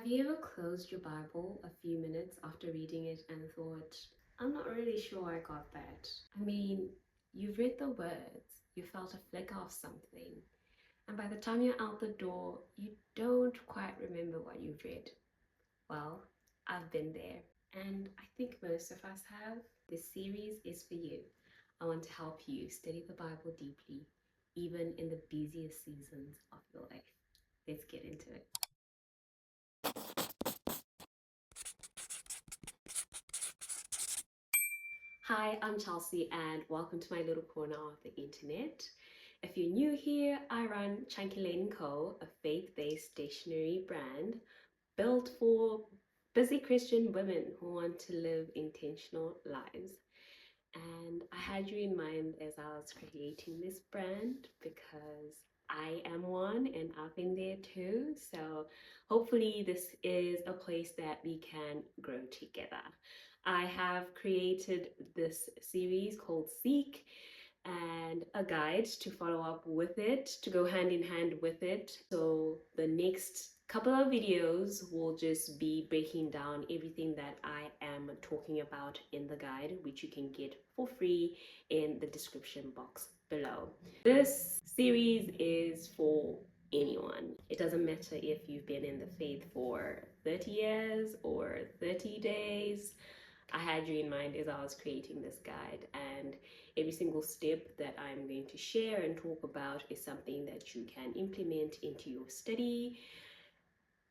Have you ever closed your Bible a few minutes after reading it and thought, I'm not really sure I got that? I mean, you've read the words, you felt a flicker of something, and by the time you're out the door, you don't quite remember what you've read. Well, I've been there, and I think most of us have. This series is for you. I want to help you study the Bible deeply, even in the busiest seasons of your life. Let's get into it. Hi, I'm Chelsea and welcome to my little corner of the internet. If you're new here, I run Chunky Lane & Co., a faith-based stationery brand built for busy Christian women who want to live intentional lives. And I had you in mind as I was creating this brand because I am one and I've been there too. So hopefully this is a place that we can grow together. I have created this series called Seek and a guide to follow up with it, to go hand in hand with it. So the next couple of videos will just be breaking down everything that I am talking about in the guide, which you can get for free in the description box below. This series is for anyone. It doesn't matter if you've been in the faith for 30 years or 30 days. I had you in mind as I was creating this guide, and every single step that I'm going to share and talk about is something that you can implement into your study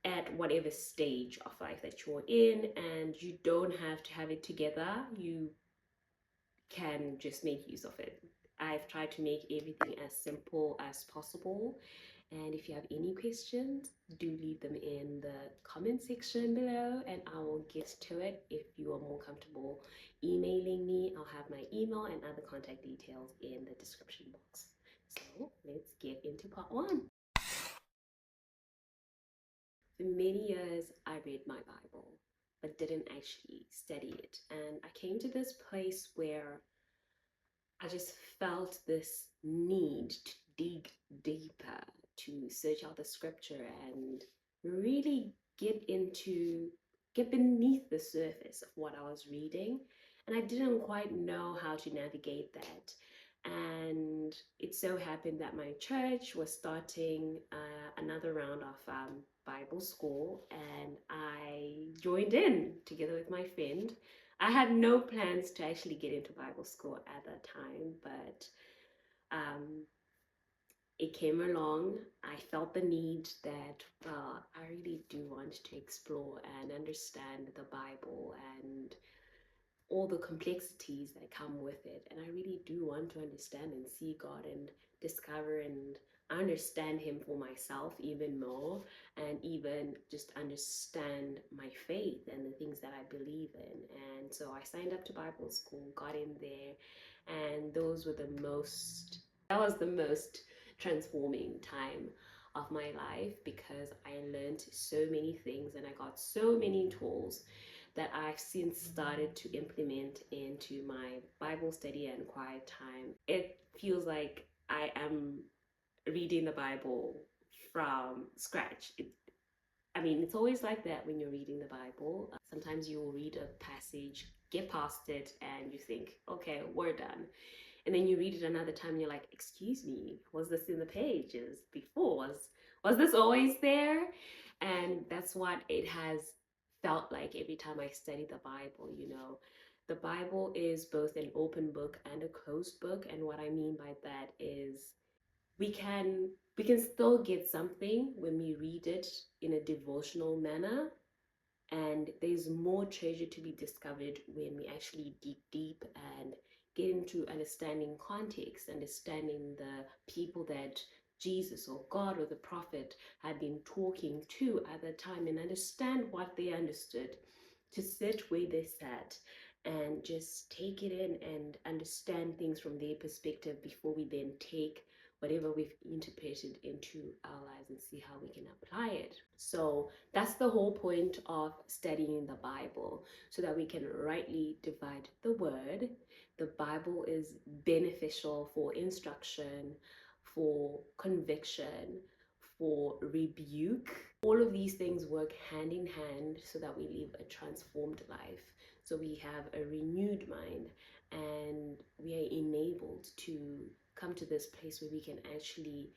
at whatever stage of life that you're in, and you don't have to have it together. You can just make use of it. I've tried to make everything as simple as possible. And if you have any questions, do leave them in the comment section below and I will get to it. If you are more comfortable emailing me, I'll have my email and other contact details in the description box. So let's get into part one. For many years, I read my Bible, but didn't actually study it. And I came to this place where I just felt this need to dig deeper, to search out the scripture and really get beneath the surface of what I was reading. And I didn't quite know how to navigate that. And it so happened that my church was starting another round of Bible school, and I joined in together with my friend. I had no plans to actually get into Bible school at that time, but um, it came along. I felt the need that, well, I really do want to explore and understand the Bible and all the complexities that come with it. And I really do want to understand and see God and discover and understand Him for myself even more, and even just understand my faith and the things that I believe in. And so I signed up to Bible school, got in there, and that was the most transforming time of my life because I learned so many things and I got so many tools that I've since started to implement into my Bible study and quiet time. It feels like I am reading the Bible from scratch. I mean, it's always like that when you're reading the Bible. Sometimes you'll read a passage, get past it, and you think, okay, we're done. And then you read it another time and you're like, excuse me, was this in the pages before? Was this always there? And that's what it has felt like every time I study the Bible, you know. The Bible is both an open book and a closed book. And what I mean by that is we can still get something when we read it in a devotional manner, and there's more treasure to be discovered when we actually dig deep and get into understanding context, understanding the people that Jesus or God or the prophet had been talking to at the time, and understand what they understood, to sit where they sat and just take it in and understand things from their perspective before we then take whatever we've interpreted into our lives and see how we can apply it. So that's the whole point of studying the Bible, so that we can rightly divide the word. The Bible is beneficial for instruction, for conviction, for rebuke. All of these things work hand in hand so that we live a transformed life. So we have a renewed mind and we are enabled to come to this place where we can actually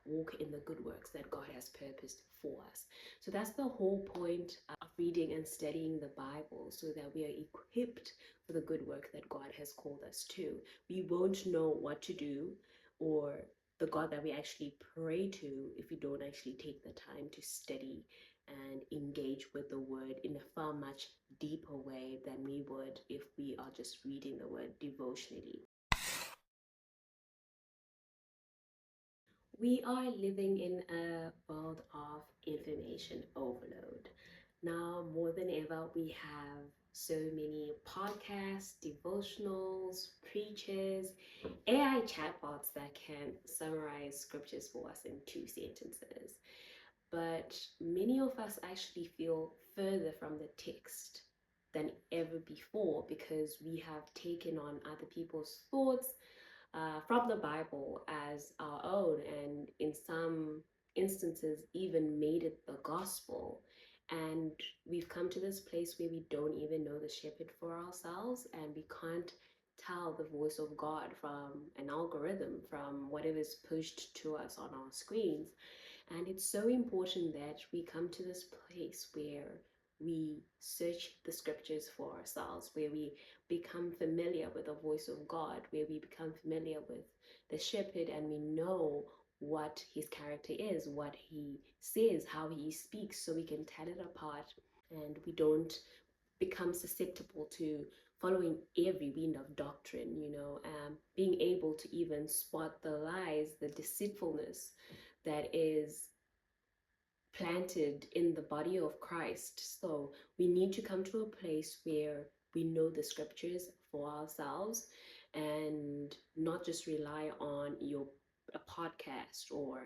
walk in the good works that God has purposed for us. So that's the whole point of reading and studying the Bible, so that we are equipped for the good work that God has called us to. We won't know what to do or the God that we actually pray to if we don't actually take the time to study and engage with the word in a far much deeper way than we would if we are just reading the word devotionally. We are living in a world of information overload. Now, more than ever, we have so many podcasts, devotionals, preachers, AI chatbots that can summarize scriptures for us in 2 sentences. But many of us actually feel further from the text than ever before because we have taken on other people's thoughts from the Bible as our own, and in some instances, even made it the gospel. And we've come to this place where we don't even know the shepherd for ourselves, and we can't tell the voice of God from an algorithm, from whatever is pushed to us on our screens. And it's so important that we come to this place where we search the scriptures for ourselves, where we become familiar with the voice of God, where we become familiar with the shepherd and we know what his character is, what he says, how he speaks, so we can tell it apart and we don't become susceptible to following every wind of doctrine, being able to even spot the lies, the deceitfulness that is planted in the body of Christ. So we need to come to a place where we know the scriptures for ourselves and not just rely on a podcast or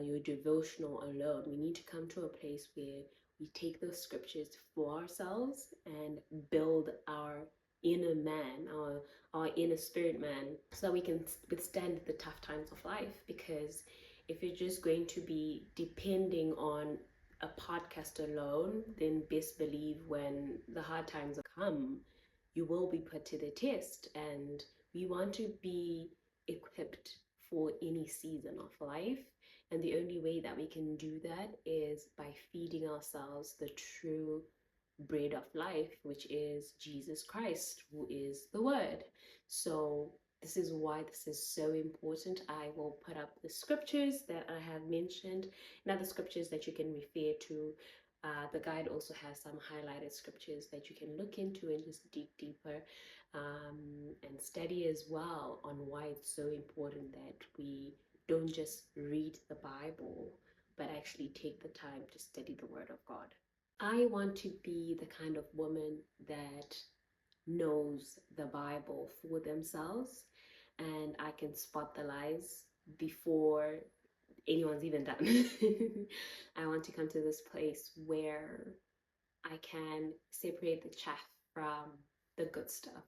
your devotional alone. We need to come to a place where we take those scriptures for ourselves and build our inner man, our inner spirit man, so that we can withstand the tough times of life. Because if you're just going to be depending on a podcast alone, then best believe when the hard times come, you will be put to the test. And we want to be equipped for any season of life. And the only way that we can do that is by feeding ourselves the true bread of life, which is Jesus Christ, who is the Word. So this is why this is so important. I will put up the scriptures that I have mentioned and other scriptures that you can refer to. The guide also has some highlighted scriptures that you can look into and just dig deeper and study as well on why it's so important that we don't just read the Bible, but actually take the time to study the Word of God. I want to be the kind of woman that knows the Bible for themselves and I can spot the lies before anyone's even done. I want to come to this place where I can separate the chaff from the good stuff.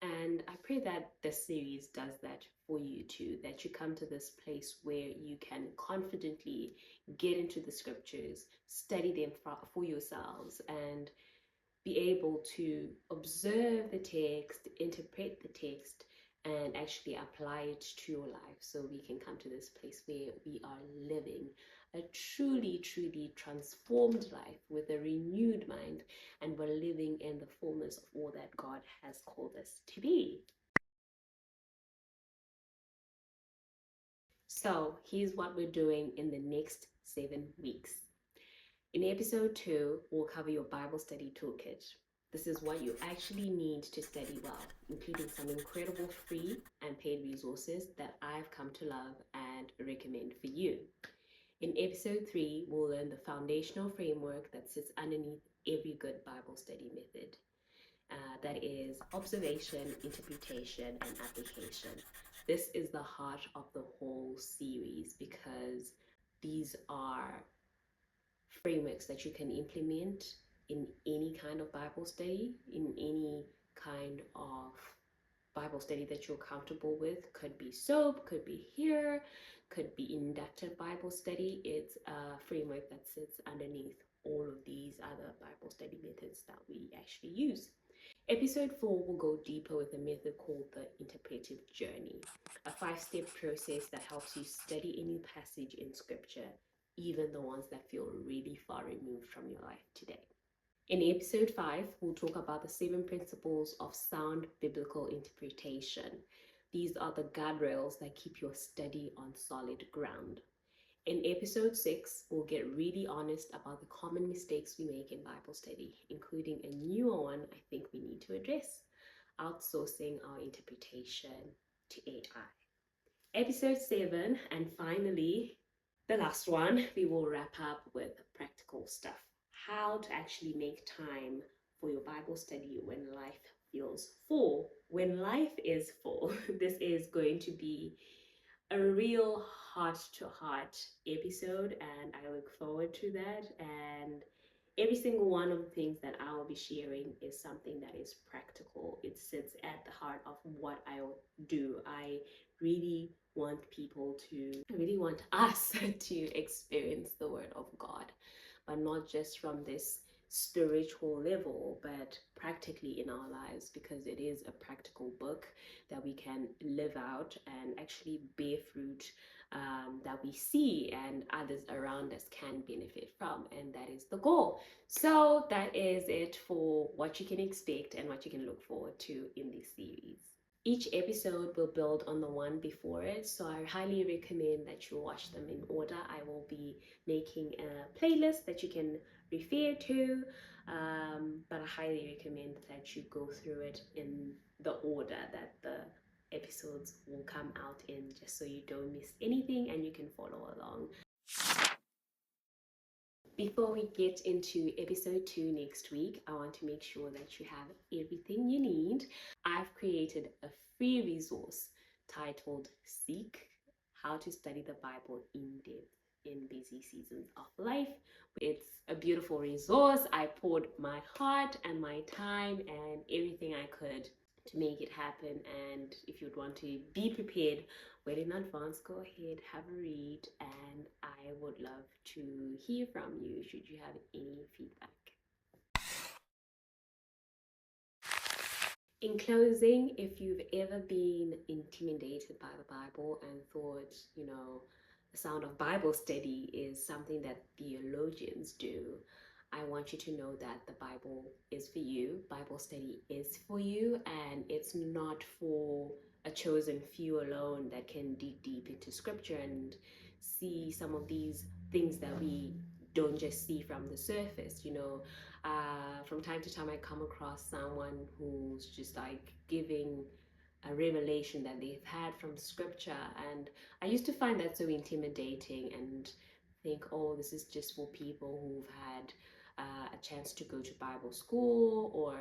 And I pray that this series does that for you too, that you come to this place where you can confidently get into the scriptures, study them for yourselves, and be able to observe the text, interpret the text, and actually apply it to your life, so we can come to this place where we are living a truly, truly transformed life with a renewed mind, and we're living in the fullness of all that God has called us to be. So here's what we're doing in the next 7 weeks. In episode 2, we'll cover your Bible study toolkit. This is what you actually need to study well, including some incredible free and paid resources that I've come to love and recommend for you. In episode 3, we'll learn the foundational framework that sits underneath every good Bible study method. That is observation, interpretation, and application. This is the heart of the whole series because these are frameworks that you can implement in any kind of Bible study, in any kind of Bible study that you're comfortable with. Could be SOAP, could be here, could be inductive Bible study. It's a framework that sits underneath all of these other Bible study methods that we actually use. Episode 4 will go deeper with a method called the interpretive journey, a 5-step process that helps you study any passage in scripture, even the ones that feel really far removed from your life today. In episode 5, we'll talk about the 7 principles of sound biblical interpretation. These are the guardrails that keep your study on solid ground. In episode 6, we'll get really honest about the common mistakes we make in Bible study, including a newer one I think we need to address: outsourcing our interpretation to AI. Episode 7, and finally, the last one, we will wrap up with practical stuff. How to actually make time for your Bible study when life feels full. When life is full, this is going to be a real heart to heart episode, and I look forward to that. And every single one of the things that I will be sharing is something that is practical. It sits at the heart of what I do. I really want people to, I really want us to experience the Word of God, but not just from this spiritual level, but practically in our lives, because it is a practical book that we can live out and actually bear fruit, that we see and others around us can benefit from, and that is the goal. So that is it for what you can expect and what you can look forward to in this series. Each episode will build on the one before it, so I highly recommend that you watch them in order. I will be making a playlist that you can refer to, but I highly recommend that you go through it in the order that the episodes will come out in, just so you don't miss anything and you can follow along. Before we get into episode 2 next week, I want to make sure that you have everything you need. I've created a free resource titled Seek: How to Study the Bible in Depth in Busy Seasons of Life. It's a beautiful resource. I poured my heart and my time and everything I could to make it happen. And if you'd want to be prepared well in advance, go ahead, have a read, and I would love to hear from you should you have any feedback. In closing, if you've ever been intimidated by the Bible and thought, the sound of Bible study is something that theologians do, I want you to know that the Bible is for you. Bible study is for you, and it's not for a chosen few alone that can dig deep into scripture and see some of these things that we don't just see from the surface. From time to time I come across someone who's just like giving a revelation that they've had from scripture, and I used to find that so intimidating and think, oh, this is just for people who've had a chance to go to Bible school, or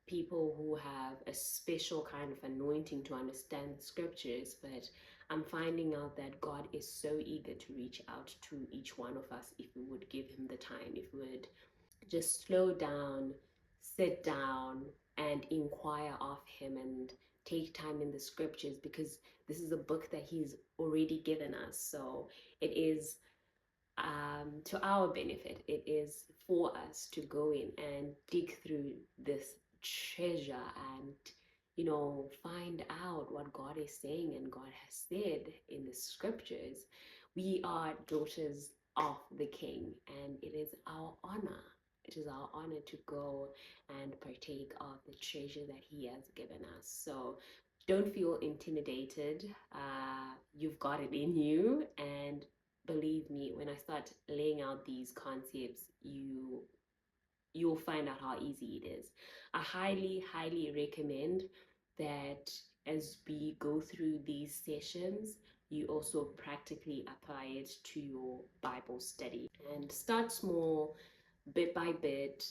people who have a special kind of anointing to understand the scriptures. But I'm finding out that God is so eager to reach out to each one of us if we would give him the time, if we would just slow down, sit down, and inquire of him and take time in the scriptures, because this is a book that he's already given us. So it is to our benefit. It is for us to go in and dig through this treasure and find out what God is saying and God has said in the scriptures. We are daughters of the King, and it is our honor. It is our honor to go and partake of the treasure that he has given us. So don't feel intimidated. You've got it in you, and believe me, when I start laying out these concepts, you'll find out how easy it is. I highly recommend that as we go through these sessions, you also practically apply it to your Bible study, and start small, bit by bit.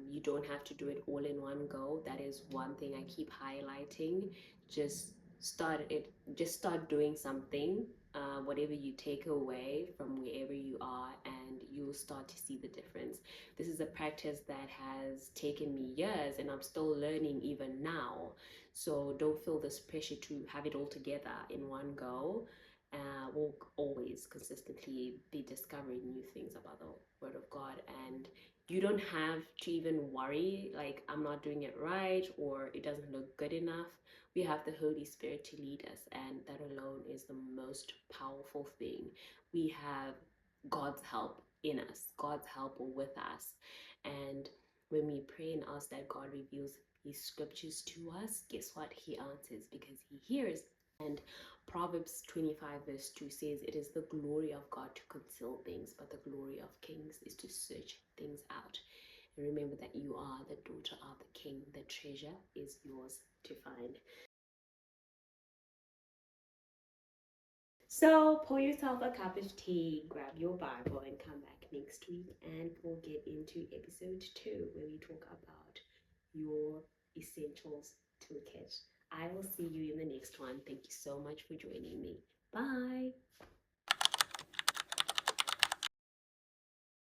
You don't have to do it all in one go. That is one thing I keep highlighting. Just start doing something, whatever you take away from wherever you are, and you'll start to see the difference. This is a practice that has taken me years, and I'm still learning even now. So don't feel this pressure to have it all together in one go. We'll always consistently be discovering new things about the Word of God, and you don't have to even worry like I'm not doing it right or it doesn't look good enough. We have the Holy Spirit to lead us, and that alone is the most powerful thing. We have God's help in us, God's help with us. And when we pray and ask that God reveals His scriptures to us, guess what? He answers because He hears. And Proverbs 25, verse 2 says, "It is the glory of God to conceal things, but the glory of kings is to search things out." And remember that you are the daughter of the King. The treasure is yours to find. So pour yourself a cup of tea, grab your Bible, and come back next week, and we'll get into episode 2 where we talk about your essentials toolkit. I will see you in the next one. Thank you so much for joining me. Bye.